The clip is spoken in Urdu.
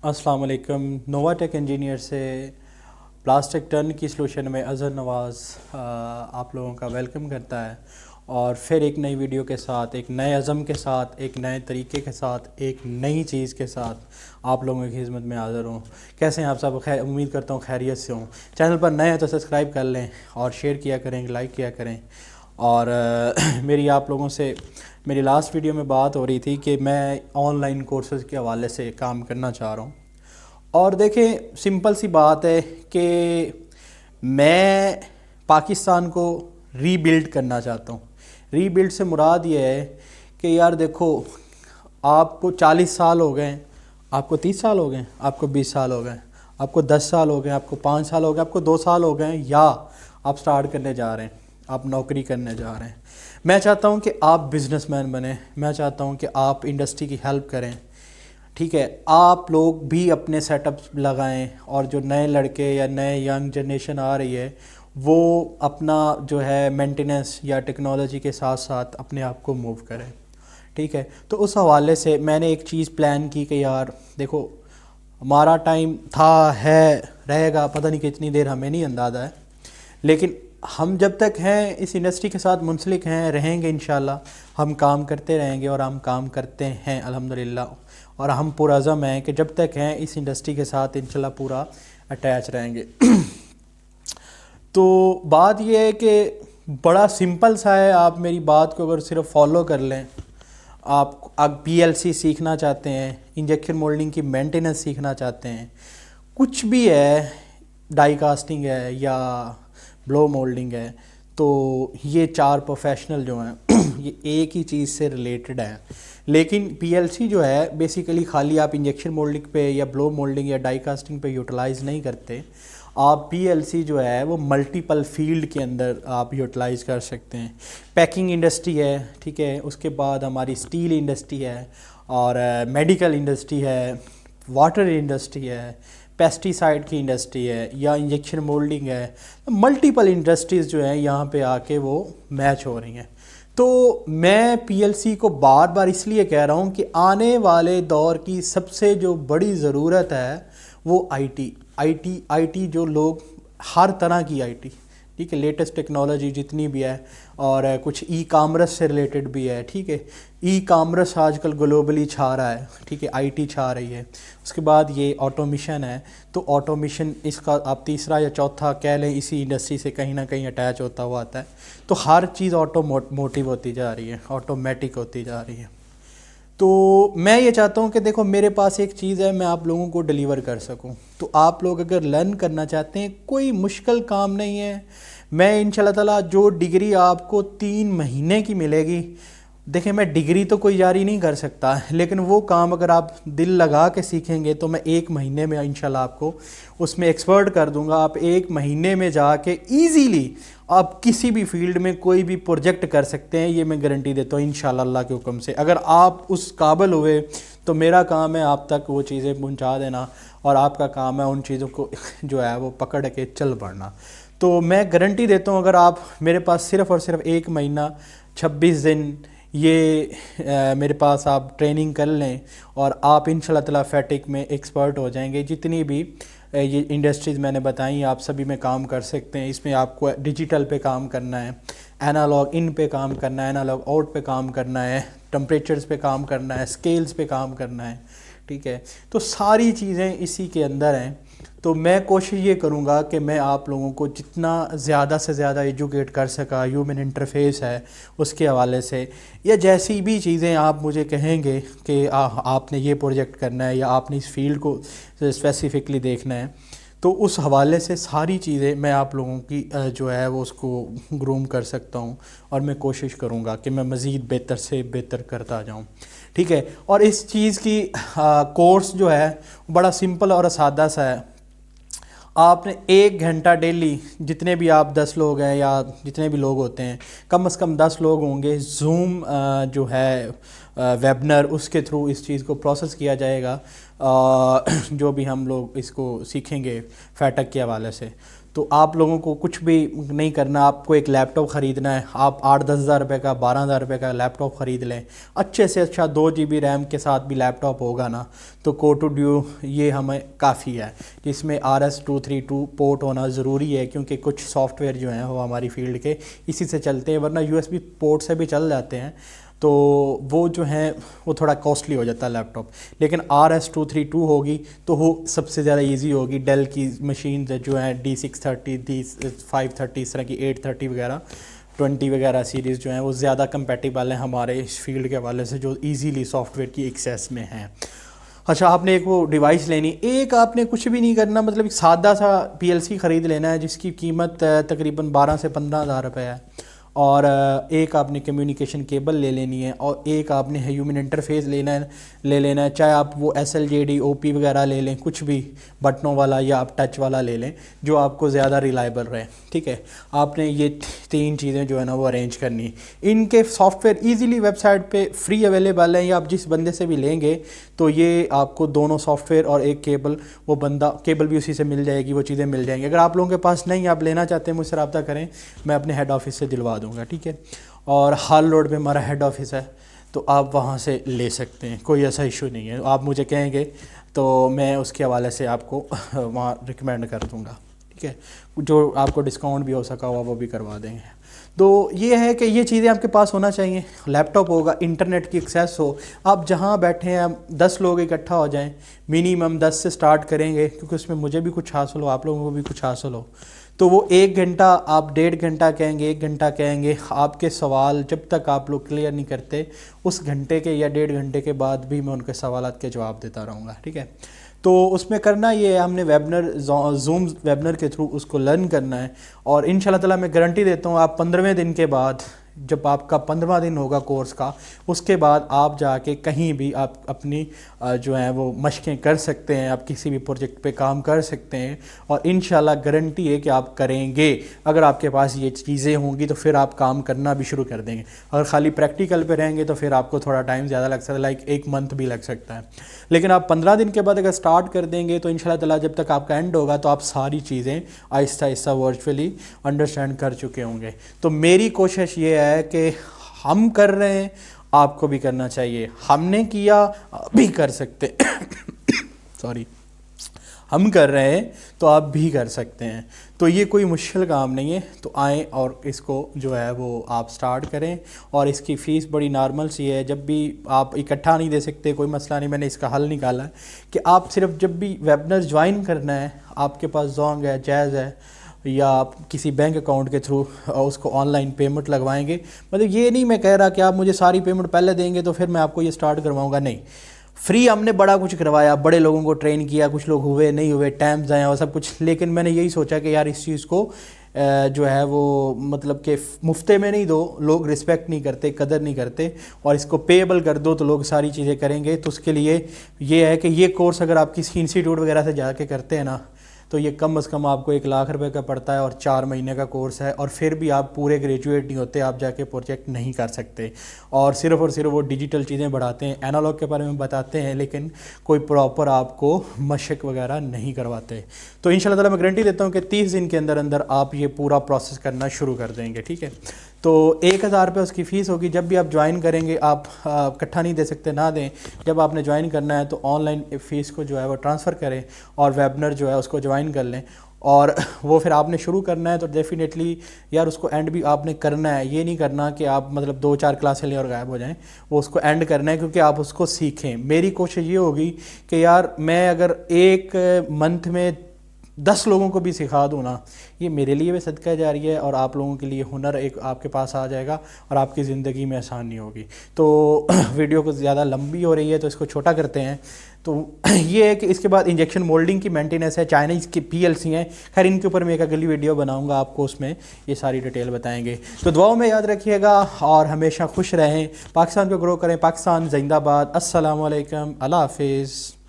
السلام علیکم۔ نووا ٹیک انجینئر سے پلاسٹک ٹرن کی سلوشن میں اظہر نواز آپ لوگوں کا ویلکم کرتا ہے، اور پھر ایک نئی ویڈیو کے ساتھ، ایک نئے عزم کے ساتھ، ایک نئے طریقے کے ساتھ، ایک نئی چیز کے ساتھ آپ لوگوں کی خدمت میں حاضر ہوں۔ کیسے ہیں آپ سب؟ امید کرتا ہوں خیریت سے ہوں۔ چینل پر نئے ہیں تو سبسکرائب کر لیں اور شیئر کیا کریں، لائک کیا کریں۔ اور میری آپ لوگوں سے میری لاسٹ ویڈیو میں بات ہو رہی تھی کہ میں آن لائن کورسز کے حوالے سے کام کرنا چاہ رہا ہوں، اور دیکھیں سمپل سی بات ہے کہ میں پاکستان کو ری بلڈ کرنا چاہتا ہوں۔ ری بلڈ سے مراد یہ ہے کہ یار دیکھو، آپ کو 40 سال ہو گئے ہیں، آپ کو 30 سال ہو گئے ہیں، آپ کو 20 سال ہو گئے ہیں، آپ کو 10 سال ہو گئے ہیں، آپ کو 5 سال ہو گئے، آپ کو 2 سال ہو گئے ہیں، یا آپ سٹارٹ کرنے جا رہے ہیں، آپ نوکری کرنے جا رہے ہیں۔ میں چاہتا ہوں کہ آپ بزنس مین بنیں، میں چاہتا ہوں کہ آپ انڈسٹری کی ہیلپ کریں، ٹھیک ہے؟ آپ لوگ بھی اپنے سیٹ اپ لگائیں، اور جو نئے لڑکے یا نئے ینگ جنریشن آ رہی ہے وہ اپنا جو ہے مینٹیننس یا ٹیکنالوجی کے ساتھ ساتھ اپنے آپ کو موو کریں، ٹھیک ہے؟ تو اس حوالے سے میں نے ایک چیز پلان کی کہ یار دیکھو، ہمارا ٹائم تھا، ہے، رہے گا، پتہ نہیں کتنی دیر، ہمیں نہیں اندازہ ہے، لیکن ہم جب تک ہیں اس انڈسٹری کے ساتھ منسلک ہیں، رہیں گے انشاءاللہ، ہم کام کرتے رہیں گے، اور ہم کام کرتے ہیں الحمدللہ، اور ہم پرعزم ہیں کہ جب تک ہیں اس انڈسٹری کے ساتھ انشاءاللہ پورا اٹیچ رہیں گے۔ تو بات یہ ہے کہ بڑا سمپل سا ہے، آپ میری بات کو اگر صرف فالو کر لیں، آپ پی ایل سی سیکھنا چاہتے ہیں، انجیکشن مولڈنگ کی مینٹیننس سیکھنا چاہتے ہیں، کچھ بھی ہے، ڈائی کاسٹنگ ہے یا بلو مولڈنگ ہے، تو یہ 4 پروفیشنل جو ہیں یہ ایک ہی چیز سے ریلیٹڈ ہیں۔ لیکن پی ایل سی جو ہے بیسیکلی خالی آپ انجیکشن مولڈنگ پہ یا بلو مولڈنگ یا ڈائی کاسٹنگ پہ یوٹیلائز نہیں کرتے، آپ پی ایل سی جو ہے وہ ملٹیپل فیلڈ کے اندر آپ یوٹیلائز کر سکتے ہیں۔ پیکنگ انڈسٹری ہے، ٹھیک ہے، اس کے بعد ہماری اسٹیل انڈسٹری ہے، اور میڈیکل انڈسٹری ہے، واٹر انڈسٹری ہے، پیسٹی سائڈ کی انڈسٹری ہے، یا انجیکشن مولڈنگ ہے۔ ملٹیپل انڈسٹریز جو ہیں یہاں پہ آ کے وہ میچ ہو رہی ہیں۔ تو میں پی ایل سی کو بار بار اس لیے کہہ رہا ہوں کہ آنے والے دور کی سب سے جو بڑی ضرورت ہے وہ آئی ٹی جو لوگ، ہر طرح کی آئی ٹی، ٹھیک ہے، لیٹسٹ ٹیکنالوجی جتنی بھی ہے، اور کچھ ای کامرس سے ریلیٹڈ بھی ہے، ٹھیک ہے، ای کامرس آج کل گلوبلی چھا رہا ہے، ٹھیک ہے، آئی ٹی چھا رہی ہے۔ اس کے بعد یہ آٹومیشن ہے، تو آٹومیشن اس کا آپ تیسرا یا چوتھا کہہ لیں، اسی انڈسٹری سے کہیں نہ کہیں اٹیچ ہوتا ہوا آتا ہے۔ تو ہر چیز موٹیو ہوتی جا رہی ہے، آٹومیٹک ہوتی جا رہی ہے۔ تو میں یہ چاہتا ہوں کہ دیکھو، میرے پاس ایک چیز ہے، میں آپ لوگوں کو ڈیلیور کر سکوں۔ تو آپ لوگ اگر لرن کرنا چاہتے ہیں، کوئی مشکل کام نہیں ہے، میں انشاءاللہ تعالیٰ جو ڈگری آپ کو 3 مہینے کی ملے گی، دیکھیں میں ڈگری تو کوئی جاری نہیں کر سکتا، لیکن وہ کام اگر آپ دل لگا کے سیکھیں گے تو میں 1 مہینے میں انشاءاللہ آپ کو اس میں ایکسپرٹ کر دوں گا۔ آپ 1 مہینے میں جا کے ایزیلی آپ کسی بھی فیلڈ میں کوئی بھی پروجیکٹ کر سکتے ہیں، یہ میں گارنٹی دیتا ہوں انشاءاللہ اللہ کے حکم سے۔ اگر آپ اس قابل ہوئے تو میرا کام ہے آپ تک وہ چیزیں پہنچا دینا، اور آپ کا کام ہے ان چیزوں کو جو ہے وہ پکڑ کے چل پڑنا۔ تو میں گارنٹی دیتا ہوں، اگر آپ میرے پاس صرف اور صرف 1 مہینہ 26 دن یہ میرے پاس آپ ٹریننگ کر لیں، اور آپ انشاءاللہ تعالیٰ فیٹک میں ایکسپرٹ ہو جائیں گے۔ جتنی بھی یہ انڈسٹریز میں نے بتائیں آپ سبھی میں کام کر سکتے ہیں۔ اس میں آپ کو ڈیجیٹل پہ کام کرنا ہے، اینالاگ ان پہ کام کرنا ہے، اینالاگ آؤٹ پہ کام کرنا ہے، ٹمپریچرز پہ کام کرنا ہے، اسکیلز پہ کام کرنا ہے، ٹھیک ہے؟ تو ساری چیزیں اسی کے اندر ہیں۔ تو میں کوشش یہ کروں گا کہ میں آپ لوگوں کو جتنا زیادہ سے زیادہ ایجوکیٹ کر سکا، ہیومن انٹرفیس ہے اس کے حوالے سے، یا جیسی بھی چیزیں آپ مجھے کہیں گے کہ آپ نے یہ پروجیکٹ کرنا ہے، یا آپ نے اس فیلڈ کو اسپیسیفکلی دیکھنا ہے، تو اس حوالے سے ساری چیزیں میں آپ لوگوں کی جو ہے وہ اس کو گروم کر سکتا ہوں، اور میں کوشش کروں گا کہ میں مزید بہتر سے بہتر کرتا جاؤں، ٹھیک ہے؟ اور اس چیز کی کورس جو ہے بڑا سمپل اور سادہ سا ہے۔ آپ نے 1 گھنٹہ ڈیلی، جتنے بھی آپ 10 لوگ ہیں یا جتنے بھی لوگ ہوتے ہیں، کم از کم 10 لوگ ہوں گے، زوم جو ہے ویبنر، اس کے تھرو اس چیز کو پروسیس کیا جائے گا، جو بھی ہم لوگ اس کو سیکھیں گے فیٹک کے حوالے سے۔ تو آپ لوگوں کو کچھ بھی نہیں کرنا. آپ کو ایک لیپ ٹاپ خریدنا ہے, آپ 8-10 ہزار روپے کا 12 ہزار روپے کا لیپ ٹاپ خرید لیں, اچھے سے اچھا 2 GB ریم کے ساتھ بھی لیپ ٹاپ ہوگا نا تو کوٹو ڈیو یہ ہمیں کافی ہے. جس میں RS-232 پورٹ ہونا ضروری ہے, کیونکہ کچھ سافٹ ویئر جو ہیں وہ ہماری فیلڈ کے اسی سے چلتے ہیں, ورنہ USB پورٹ سے بھی چل جاتے ہیں تو وہ جو ہیں وہ تھوڑا کاسٹلی ہو جاتا ہے لیپ ٹاپ. لیکن RS-232 ہوگی تو وہ سب سے زیادہ ایزی ہوگی. ڈیل کی مشینز جو ہیں D630 D530 اس طرح کی 830 وغیرہ 20 وغیرہ سیریز جو ہیں وہ زیادہ کمپیٹیبل ہیں ہمارے اس فیلڈ کے حوالے سے, جو ایزیلی سافٹ ویئر کی ایکسیس میں ہیں. اچھا, آپ نے ایک وہ ڈیوائس لینی, ایک آپ نے کچھ بھی نہیں کرنا, مطلب ایک سادہ سا PLC خرید لینا ہے جس کی قیمت تقریباً 12 سے 15 ہزار روپے ہے, اور ایک آپ نے کمیونیکیشن کیبل لے لینی ہے, اور ایک آپ نے ہیومن انٹرفیس لے لینا ہے. چاہے آپ وہ SLJD OP وغیرہ لے لیں, کچھ بھی بٹنوں والا یا آپ ٹچ والا لے لیں جو آپ کو زیادہ ریلائبل رہے. ٹھیک ہے, آپ نے یہ 3 چیزیں جو ہے نا وہ ارینج کرنی. ان کے software easily website پہ فری اویلیبل ہیں, یا آپ جس بندے سے بھی لیں گے تو یہ آپ کو دونوں سافٹ ویئر اور ایک کیبل, وہ بندہ کیبل بھی اسی سے مل جائے گی, وہ چیزیں مل جائیں گی. اگر آپ لوگوں کے پاس نہیں, آپ لینا چاہتے ہیں مجھ سے رابطہ کریں, میں اپنے ہیڈ آفس سے دلوا دوں گا. ٹھیک ہے, اور ہال روڈ پہ ہمارا ہیڈ آفس ہے تو آپ وہاں سے لے سکتے ہیں, کوئی ایسا ایشو نہیں ہے. آپ مجھے کہیں گے تو میں اس کے حوالے سے آپ کو وہاں ریکمینڈ کر دوں گا. ٹھیک ہے, جو آپ کو ڈسکاؤنٹ بھی ہو سکا ہوا وہ بھی کروا دیں گے. تو یہ ہے کہ یہ چیزیں آپ کے پاس ہونا چاہیے. لیپ ٹاپ ہوگا, انٹرنیٹ کی ایکسیس ہو, آپ جہاں بیٹھے ہیں 10 لوگ اکٹھا ہو جائیں, منیمم 10 سے سٹارٹ کریں گے, کیونکہ اس میں مجھے بھی کچھ حاصل ہو, آپ لوگوں کو بھی کچھ حاصل ہو. تو وہ 1 گھنٹہ, آپ 1.5 گھنٹہ کہیں گے, 1 گھنٹہ کہیں گے, آپ کے سوال جب تک آپ لوگ کلیئر نہیں کرتے اس گھنٹے کے یا 1.5 گھنٹے کے بعد بھی میں ان کے سوالات کے جواب دیتا رہوں گا. ٹھیک ہے, تو اس میں کرنا یہ ہے, ہم نے ویبنر زوم ویبنر کے تھرو اس کو لرن کرنا ہے, اور ان شاء اللہ تعالیٰ میں گارنٹی دیتا ہوں آپ 15ویں دن کے بعد, جب آپ کا 15واں دن ہوگا کورس کا, اس کے بعد آپ جا کے کہیں بھی آپ اپنی جو ہیں وہ مشقیں کر سکتے ہیں, آپ کسی بھی پروجیکٹ پہ کام کر سکتے ہیں, اور انشاءاللہ گارنٹی ہے کہ آپ کریں گے. اگر آپ کے پاس یہ چیزیں ہوں گی تو پھر آپ کام کرنا بھی شروع کر دیں گے. اگر خالی پریکٹیکل پہ رہیں گے تو پھر آپ کو تھوڑا ٹائم زیادہ لگ سکتا ہے, لائک 1 منتھ بھی لگ سکتا ہے. لیکن آپ 15 دن کے بعد اگر سٹارٹ کر دیں گے تو انشاءاللہ تعالیٰ جب تک آپ کا اینڈ ہوگا تو آپ ساری چیزیں آہستہ آہستہ ورچولی انڈرسٹینڈ کر چکے ہوں گے. تو میری کوشش یہ ہے کہ ہم کر رہے ہیں, آپ کو بھی کرنا چاہیے. ہم نے کیا, بھی کر سکتے سوری ہم کر رہے ہیں تو آپ بھی کر سکتے ہیں. تو یہ کوئی مشکل کام نہیں ہے. تو آئیں اور اس کو جو ہے وہ آپ سٹارٹ کریں, اور اس کی فیس بڑی نارمل سی ہے. جب بھی آپ اکٹھا نہیں دے سکتے کوئی مسئلہ نہیں, میں نے اس کا حل نکالا ہے کہ آپ صرف جب بھی ویبنر جوائن کرنا ہے, آپ کے پاس زونگ ہے, جیز ہے, یا آپ کسی بینک اکاؤنٹ کے تھرو اس کو آن لائن پیمنٹ لگوائیں گے. مطلب یہ نہیں میں کہہ رہا کہ آپ مجھے ساری پیمنٹ پہلے دیں گے تو پھر میں آپ کو یہ سٹارٹ کرواؤں گا, نہیں. فری ہم نے بڑا کچھ کروایا, بڑے لوگوں کو ٹرین کیا, کچھ لوگ ہوئے نہیں ہوئے, ٹائم ضائع اور سب کچھ, لیکن میں نے یہی سوچا کہ یار اس چیز کو جو ہے وہ مطلب کہ مفتے میں نہیں دو, لوگ رسپیکٹ نہیں کرتے, قدر نہیں کرتے, اور اس کو پیبل کر دو تو لوگ ساری چیزیں کریں گے. تو اس کے لیے یہ ہے کہ یہ کورس اگر آپ کسی انسٹیٹیوٹ وغیرہ سے جا کے کرتے ہیں نا تو یہ کم از کم آپ کو 1 لاکھ روپے کا پڑتا ہے, اور 4 مہینے کا کورس ہے, اور پھر بھی آپ پورے گریجویٹ نہیں ہوتے, آپ جا کے پروجیکٹ نہیں کر سکتے. اور صرف وہ ڈیجیٹل چیزیں بڑھاتے ہیں, اینالوگ کے بارے میں بتاتے ہیں, لیکن کوئی پراپر آپ کو مشق وغیرہ نہیں کرواتے. تو انشاءاللہ تعالیٰ میں گارنٹی دیتا ہوں کہ 30 دن کے اندر اندر آپ یہ پورا پروسیس کرنا شروع کر دیں گے. ٹھیک ہے, تو 1000 روپے اس کی فیس ہوگی. جب بھی آپ جوائن کریں گے, آپ اکٹھا نہیں دے سکتے نہ دیں, جب آپ نے جوائن کرنا ہے تو آن لائن فیس کو جو ہے وہ ٹرانسفر کریں, اور ویبنر جو ہے اس کو جوائن کر لیں, اور وہ پھر آپ نے شروع کرنا ہے. تو ڈیفینیٹلی یار اس کو اینڈ بھی آپ نے کرنا ہے, یہ نہیں کرنا کہ آپ مطلب 2-4 کلاسیں لیں اور غائب ہو جائیں, وہ اس کو اینڈ کرنا ہے کیونکہ آپ اس کو سیکھیں. میری کوشش یہ ہوگی کہ یار میں اگر 1 منتھ میں 10 لوگوں کو بھی سکھا دوں نا, یہ میرے لیے بھی صدقہ جاری ہے, اور آپ لوگوں کے لیے ہنر ایک آپ کے پاس آ جائے گا, اور آپ کی زندگی میں آسانی ہوگی. تو ویڈیو کو زیادہ لمبی ہو رہی ہے تو اس کو چھوٹا کرتے ہیں. تو یہ ہے کہ اس کے بعد انجیکشن مولڈنگ کی مینٹیننس ہے, چائنیز کی PLC ہیں, خیر ان کے اوپر میں ایک اگلی ویڈیو بناؤں گا, آپ کو اس میں یہ ساری ڈیٹیل بتائیں گے. تو دعاؤں میں یاد رکھیے گا, اور ہمیشہ خوش رہیں, پاکستان کو گرو کریں. پاکستان زندہ باد. السلام علیکم, اللہ حافظ.